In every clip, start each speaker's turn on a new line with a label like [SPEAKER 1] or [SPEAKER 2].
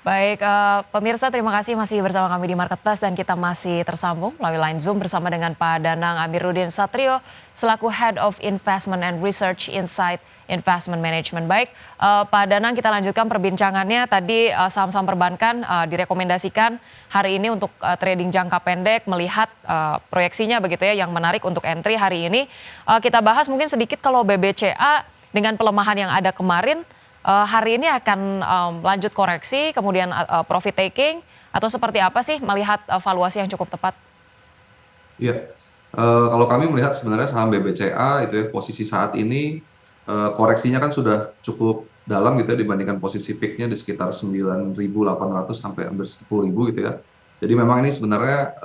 [SPEAKER 1] Baik, pemirsa terima kasih masih bersama kami di Marketplace dan kita masih tersambung melalui line Zoom bersama dengan Pak Danang Amiruddin Satrio selaku Head of Investment and Research Insight Investment Management. Baik, Pak Danang kita lanjutkan perbincangannya tadi saham-saham perbankan direkomendasikan hari ini untuk trading jangka pendek melihat proyeksinya begitu ya yang menarik untuk entry hari ini. Kita bahas mungkin sedikit kalau BBCA dengan pelemahan yang ada kemarin. Hari ini akan lanjut koreksi, kemudian profit taking, atau seperti apa sih melihat valuasi yang cukup tepat?
[SPEAKER 2] Iya, kalau kami melihat sebenarnya saham BBCA itu ya posisi saat ini, koreksinya kan sudah cukup dalam gitu ya dibandingkan posisi peak-nya di sekitar 9.800 sampai hampir 10.000 gitu ya. Jadi memang ini sebenarnya,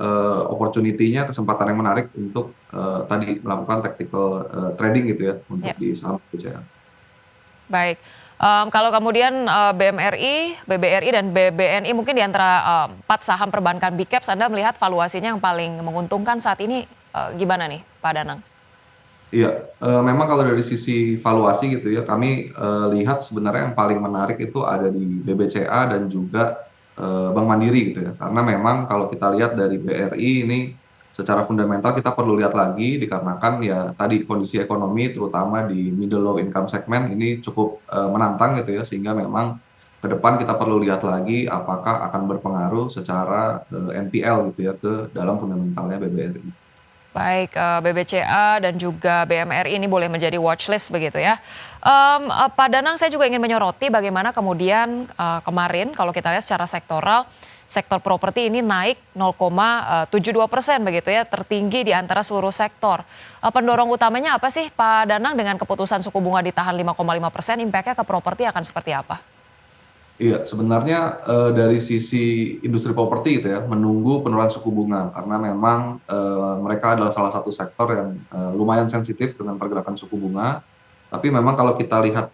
[SPEAKER 2] opportunity-nya kesempatan yang menarik untuk, tadi melakukan tactical, trading gitu ya
[SPEAKER 1] Ya,
[SPEAKER 2] untuk di saham BBCA.
[SPEAKER 1] baik. Kalau kemudian BMRI, BBRI dan BBNI mungkin di antara 4 saham perbankan big caps Anda melihat valuasinya yang paling menguntungkan saat ini gimana nih Pak Danang?
[SPEAKER 2] Iya, memang kalau dari sisi valuasi gitu ya, kami, lihat sebenarnya yang paling menarik itu ada di BBCA dan juga, Bank Mandiri gitu ya. Karena memang kalau kita lihat dari BRI ini secara fundamental kita perlu lihat lagi dikarenakan ya tadi kondisi ekonomi terutama di middle low income segment ini cukup, menantang gitu ya, sehingga memang ke depan kita perlu lihat lagi apakah akan berpengaruh secara, NPL gitu ya ke dalam fundamentalnya BBRI.
[SPEAKER 1] Baik, BBCA dan juga BMRI ini boleh menjadi watchlist begitu ya. Pak Danang saya juga ingin menyoroti bagaimana kemudian kemarin kalau kita lihat secara sektoral, sektor properti ini naik 0,72% begitu ya, tertinggi di antara seluruh sektor. Pendorong utamanya apa sih Pak Danang dengan keputusan suku bunga ditahan 5,5%, impact-nya ke properti akan seperti apa?
[SPEAKER 2] Iya, sebenarnya, dari sisi industri properti gitu ya, menunggu penurunan suku bunga karena memang, mereka adalah salah satu sektor yang, lumayan sensitif dengan pergerakan suku bunga. Tapi memang kalau kita lihat,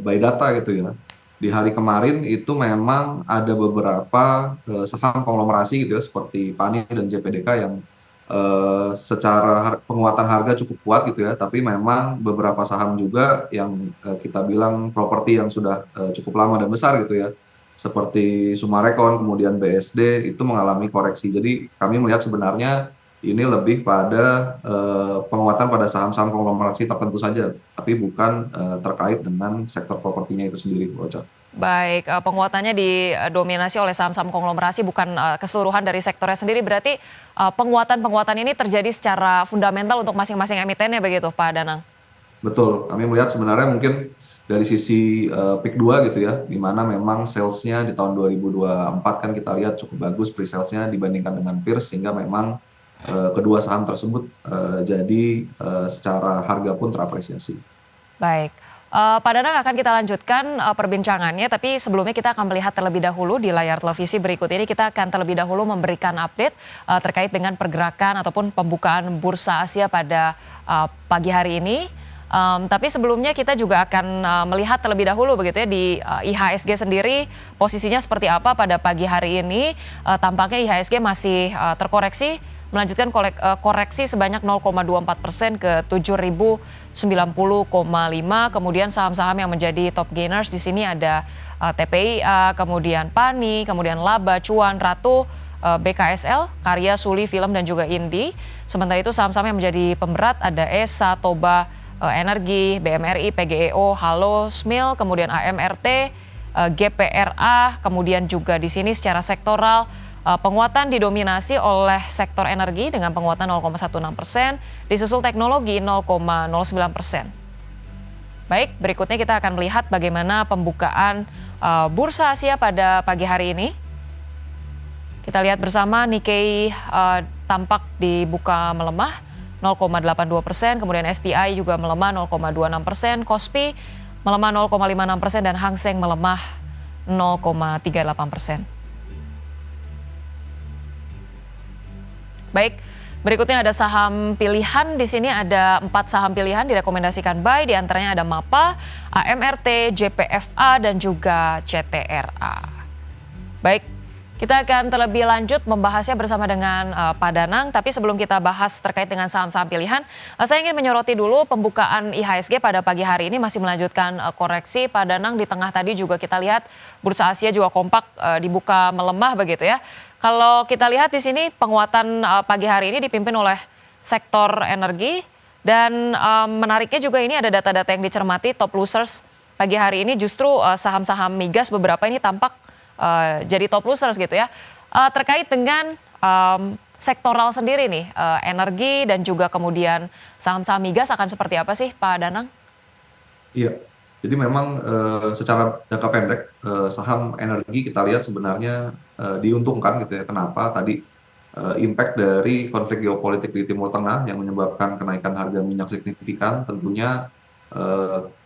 [SPEAKER 2] by data gitu ya, di hari kemarin itu memang ada beberapa, saham konglomerasi gitu ya, seperti PANI dan JPDK yang, secara penguatan harga cukup kuat gitu ya, tapi memang beberapa saham juga yang, kita bilang properti yang sudah, cukup lama dan besar gitu ya, seperti Summarecon, kemudian BSD itu mengalami koreksi. Jadi kami melihat sebenarnya ini lebih pada, penguatan pada saham-saham konglomerasi tertentu saja, tapi bukan, terkait dengan sektor propertinya itu sendiri, Ocha.
[SPEAKER 1] Baik, penguatannya didominasi oleh saham-saham konglomerasi bukan, keseluruhan dari sektornya sendiri. Berarti, penguatan-penguatan ini terjadi secara fundamental untuk masing-masing emitennya begitu, Pak Danang?
[SPEAKER 2] Betul, kami melihat sebenarnya mungkin dari sisi, peak 2 gitu ya, di mana memang sales-nya di tahun 2024 kan kita lihat cukup bagus pre-sales-nya dibandingkan dengan peers sehingga memang, kedua saham tersebut, jadi, secara harga pun terapresiasi.
[SPEAKER 1] Baik, Pak Danang akan kita lanjutkan, perbincangannya, tapi sebelumnya kita akan melihat terlebih dahulu di layar televisi berikut ini, kita akan terlebih dahulu memberikan update, terkait dengan pergerakan ataupun pembukaan bursa Asia pada, pagi hari ini. Tapi sebelumnya kita juga akan, melihat terlebih dahulu begitu ya di, IHSG sendiri posisinya seperti apa pada pagi hari ini, tampaknya IHSG masih, terkoreksi melanjutkan koreksi sebanyak 0,24% ke 7.090,5. Kemudian saham-saham yang menjadi top gainers di sini ada TPIA, kemudian PANI, kemudian Laba, Cuan, Ratu, BKSL, Karya, Suli, Film dan juga Indi. Sementara itu saham-saham yang menjadi pemberat ada ESA, Toba, Energi, BMRI, PGEO, Halo, SMIL, kemudian AMRT, GPRA, kemudian juga di sini secara sektoral penguatan didominasi oleh sektor energi dengan penguatan 0,16%, disusul teknologi 0,09%. Baik, berikutnya kita akan melihat bagaimana pembukaan bursa Asia pada pagi hari ini. Kita lihat bersama Nikkei tampak dibuka melemah 0,82%, kemudian STI juga melemah 0,26%, Kospi melemah 0,56% dan Hang Seng melemah 0,38%. Baik, berikutnya ada saham pilihan. Di sini ada 4 saham pilihan direkomendasikan buy, di antaranya ada MAPA, AMRT, JPFA dan juga CTRA. Baik, Kita akan terlebih lanjut membahasnya bersama dengan Pak Danang, tapi sebelum kita bahas terkait dengan saham-saham pilihan, saya ingin menyoroti dulu pembukaan IHSG pada pagi hari ini masih melanjutkan koreksi. Pak Danang, di tengah tadi juga kita lihat bursa Asia juga kompak dibuka melemah begitu ya. Kalau kita lihat di sini penguatan pagi hari ini dipimpin oleh sektor energi dan menariknya juga ini ada data-data yang dicermati top losers pagi hari ini justru saham-saham migas beberapa ini tampak jadi top losers gitu ya. Terkait dengan sektoral sendiri nih, energi dan juga kemudian saham-saham migas akan seperti apa sih Pak Danang?
[SPEAKER 2] Iya, jadi memang secara jangka pendek saham energi kita lihat sebenarnya diuntungkan gitu ya. Kenapa? Tadi impact dari konflik geopolitik di Timur Tengah yang menyebabkan kenaikan harga minyak signifikan, tentunya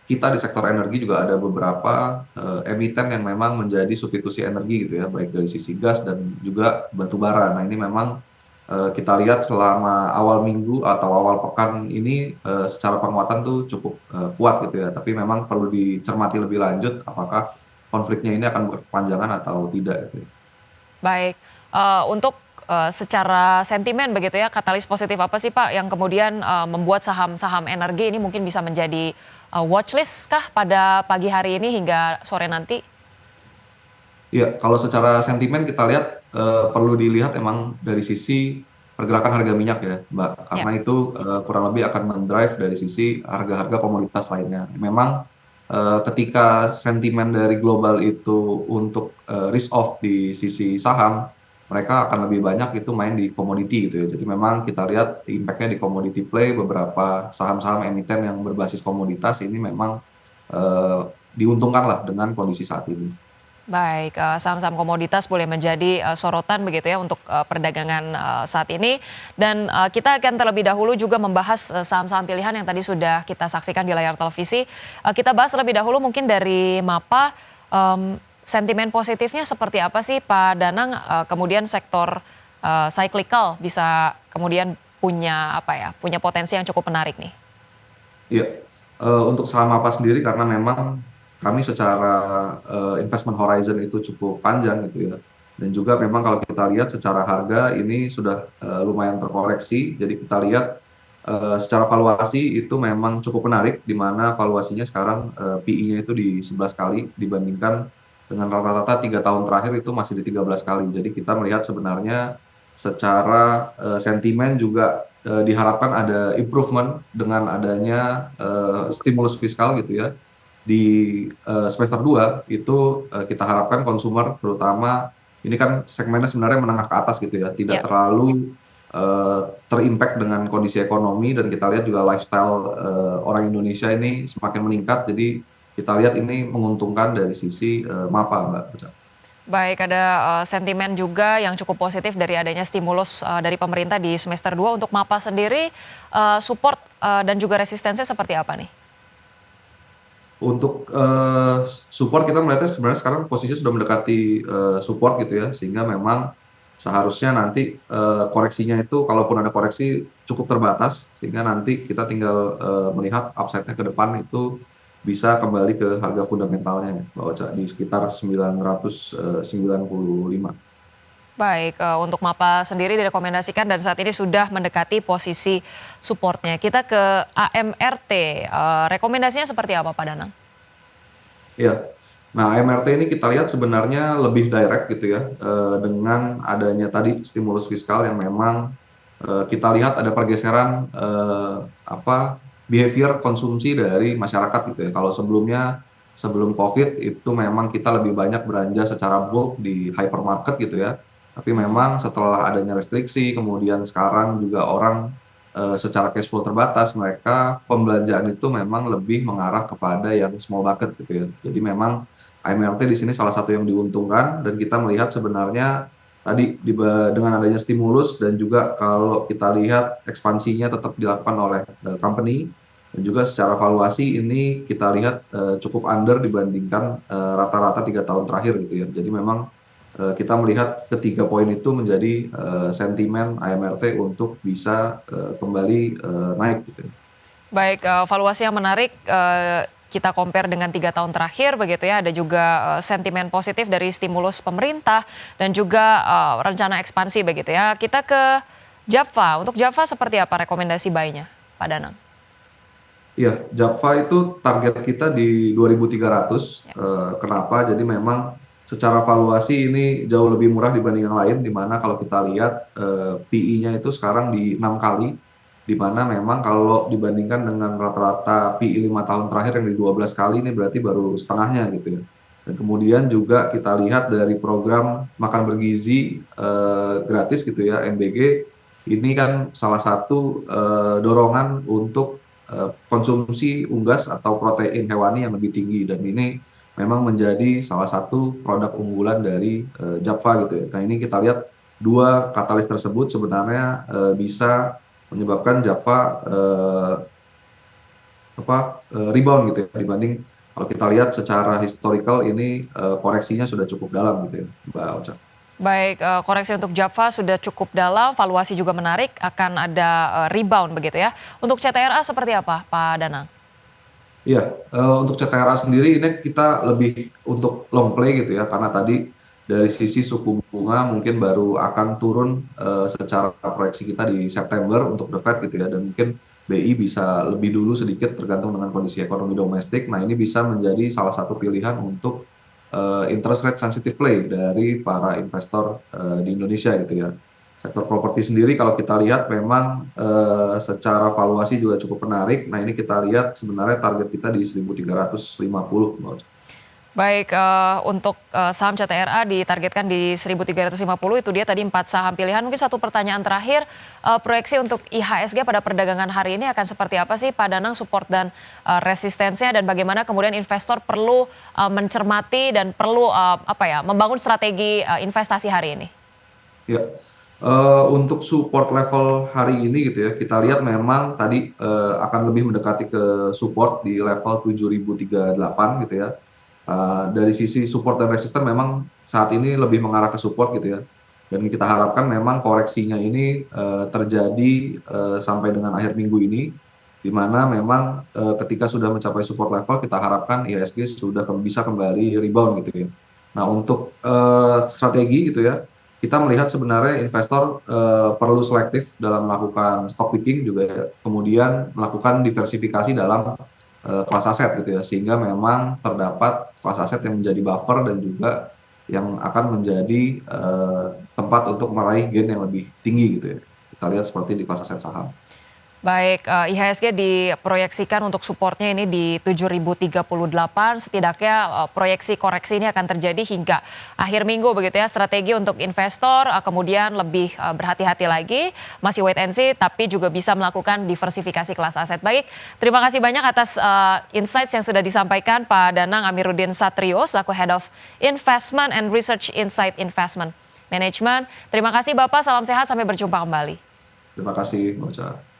[SPEAKER 2] kita di sektor energi juga ada beberapa emiten yang memang menjadi substitusi energi gitu ya, baik dari sisi gas dan juga batu bara. Nah ini memang kita lihat selama awal minggu atau awal pekan ini secara penguatan tuh cukup kuat gitu ya, tapi memang perlu dicermati lebih lanjut apakah konfliknya ini akan berkepanjangan atau tidak gitu ya.
[SPEAKER 1] Baik, untuk secara sentimen begitu ya, katalis positif apa sih Pak yang kemudian membuat saham-saham energi ini mungkin bisa menjadi watchlist kah pada pagi hari ini hingga sore nanti?
[SPEAKER 2] Iya, kalau secara sentimen kita lihat perlu dilihat emang dari sisi pergerakan harga minyak ya, Mbak.
[SPEAKER 1] Ya,
[SPEAKER 2] Karena itu kurang lebih akan mendrive dari sisi harga-harga komoditas lainnya. Memang ketika sentimen dari global itu untuk risk off di sisi saham, mereka akan lebih banyak itu main di komoditi gitu ya. Jadi memang kita lihat impact-nya di commodity play, beberapa saham-saham emiten yang berbasis komoditas ini memang diuntungkan lah dengan kondisi saat ini.
[SPEAKER 1] baik, saham-saham komoditas boleh menjadi sorotan begitu ya untuk perdagangan saat ini. Dan kita akan terlebih dahulu juga membahas saham-saham pilihan yang tadi sudah kita saksikan di layar televisi. Kita bahas terlebih dahulu mungkin dari MAPA, sentimen positifnya seperti apa sih Pak Danang? Kemudian sektor cyclical bisa kemudian punya apa ya, punya potensi yang cukup menarik nih.
[SPEAKER 2] Iya, untuk saham apa sendiri karena memang kami secara investment horizon itu cukup panjang gitu ya, dan juga memang kalau kita lihat secara harga ini sudah lumayan terkoreksi. Jadi kita lihat secara valuasi itu memang cukup menarik, di mana valuasinya sekarang PE-nya itu di 11 kali dibandingkan dengan rata-rata 3 tahun terakhir itu masih di 13 kali. Jadi kita melihat sebenarnya secara sentimen juga diharapkan ada improvement dengan adanya stimulus fiskal gitu ya. Di semester 2 itu kita harapkan konsumer terutama ini kan segmennya sebenarnya menengah ke atas gitu ya, tidak
[SPEAKER 1] Ya.
[SPEAKER 2] terlalu terimpact dengan kondisi ekonomi, dan kita lihat juga lifestyle orang Indonesia ini semakin meningkat. Jadi kita lihat ini menguntungkan dari sisi MAPA, Mbak.
[SPEAKER 1] Baik, ada sentimen juga yang cukup positif dari adanya stimulus dari pemerintah di semester 2 untuk MAPA sendiri, support dan juga resistensinya seperti apa nih?
[SPEAKER 2] Untuk support kita melihatnya sebenarnya sekarang posisinya sudah mendekati support gitu ya, sehingga memang seharusnya nanti koreksinya itu kalaupun ada koreksi cukup terbatas, sehingga nanti kita tinggal melihat upside-nya ke depan itu bisa kembali ke harga fundamentalnya ya, Mbak Ocha, di sekitar 995.
[SPEAKER 1] Baik, untuk MAPA sendiri direkomendasikan dan saat ini sudah mendekati posisi supportnya. Kita ke AMRT, rekomendasinya seperti apa Pak Danang?
[SPEAKER 2] Iya. Nah, MRT ini kita lihat sebenarnya lebih direct gitu ya, dengan adanya tadi stimulus fiskal yang memang kita lihat ada pergeseran behavior konsumsi dari masyarakat gitu ya. Kalau sebelumnya, sebelum Covid itu memang kita lebih banyak belanja secara bulk di hypermarket gitu ya. Tapi memang setelah adanya restriksi, kemudian sekarang juga orang secara cash flow terbatas, mereka pembelanjaan itu memang lebih mengarah kepada yang small bucket gitu ya. Jadi memang AMRT di sini salah satu yang diuntungkan, dan kita melihat sebenarnya tadi dengan adanya stimulus dan juga kalau kita lihat ekspansinya tetap dilakukan oleh company, dan juga secara valuasi ini kita lihat cukup under dibandingkan rata-rata 3 tahun terakhir gitu ya. Jadi memang kita melihat ketiga poin itu menjadi sentimen AMRT untuk bisa kembali naik gitu ya.
[SPEAKER 1] Baik, valuasi yang menarik kita compare dengan 3 tahun terakhir begitu ya, ada juga sentimen positif dari stimulus pemerintah dan juga rencana ekspansi begitu ya. Kita ke Java, untuk Java seperti apa rekomendasi buy-nya, Pak Danang?
[SPEAKER 2] Iya, Java itu target kita di 2.300.
[SPEAKER 1] Ya.
[SPEAKER 2] Kenapa? Jadi memang secara valuasi ini jauh lebih murah dibanding yang lain, di mana kalau kita lihat PI-nya itu sekarang di 6 kali, di mana memang kalau dibandingkan dengan rata-rata PI 5 tahun terakhir yang di 12 kali, ini berarti baru setengahnya gitu ya. Dan kemudian juga kita lihat dari program makan bergizi gratis gitu ya, MBG, ini kan salah satu dorongan untuk konsumsi unggas atau protein hewani yang lebih tinggi, dan ini memang menjadi salah satu produk unggulan dari Java gitu ya. Nah, ini kita lihat dua katalis tersebut sebenarnya bisa menyebabkan Java rebound gitu ya, dibanding kalau kita lihat secara historical ini koreksinya sudah cukup dalam gitu ya, Mbak Ocha.
[SPEAKER 1] Baik, koreksi untuk Java sudah cukup dalam, valuasi juga menarik, akan ada rebound begitu ya. Untuk CTRA seperti apa, Pak Danang?
[SPEAKER 2] Iya, untuk CTRA sendiri ini kita lebih untuk long play gitu ya, karena tadi dari sisi suku bunga mungkin baru akan turun secara proyeksi kita di September untuk The Fed gitu ya, dan mungkin BI bisa lebih dulu sedikit tergantung dengan kondisi ekonomi domestik. Nah, ini bisa menjadi salah satu pilihan untuk interest rate sensitive play dari para investor di Indonesia gitu ya. Sektor properti sendiri kalau kita lihat memang secara valuasi juga cukup menarik. Nah, ini kita lihat sebenarnya target kita di 1.350.
[SPEAKER 1] Baik, untuk saham CTRA ditargetkan di 1.350, itu dia tadi 4 saham pilihan. Mungkin satu pertanyaan terakhir, proyeksi untuk IHSG pada perdagangan hari ini akan seperti apa sih Pak Danang, support dan resistensinya, dan bagaimana kemudian investor perlu mencermati dan perlu membangun strategi investasi hari ini?
[SPEAKER 2] Ya, untuk support level hari ini gitu ya, kita lihat memang tadi akan lebih mendekati ke support di level 7.038 gitu ya. Dari sisi support dan resisten memang saat ini lebih mengarah ke support gitu ya, dan kita harapkan memang koreksinya ini terjadi sampai dengan akhir minggu ini, di mana memang ketika sudah mencapai support level kita harapkan IHSG sudah bisa kembali rebound gitu ya. Nah, untuk strategi gitu ya, kita melihat sebenarnya investor perlu selektif dalam melakukan stock picking juga ya, kemudian melakukan diversifikasi dalam kelas aset gitu ya, sehingga memang terdapat kelas aset yang menjadi buffer dan juga yang akan menjadi tempat untuk meraih gain yang lebih tinggi gitu ya. Kita lihat seperti di kelas aset saham.
[SPEAKER 1] Baik, IHSG diproyeksikan untuk supportnya ini di 7.038, setidaknya proyeksi koreksi ini akan terjadi hingga akhir minggu begitu ya. Strategi untuk investor kemudian lebih berhati-hati lagi, masih wait and see, tapi juga bisa melakukan diversifikasi kelas aset. Baik, terima kasih banyak atas insights yang sudah disampaikan Pak Danang Amiruddin Satrio selaku Head of Investment and Research Insight Investment Management. Terima kasih Bapak, salam sehat, sampai berjumpa kembali.
[SPEAKER 2] Terima kasih, Mbak Ocha.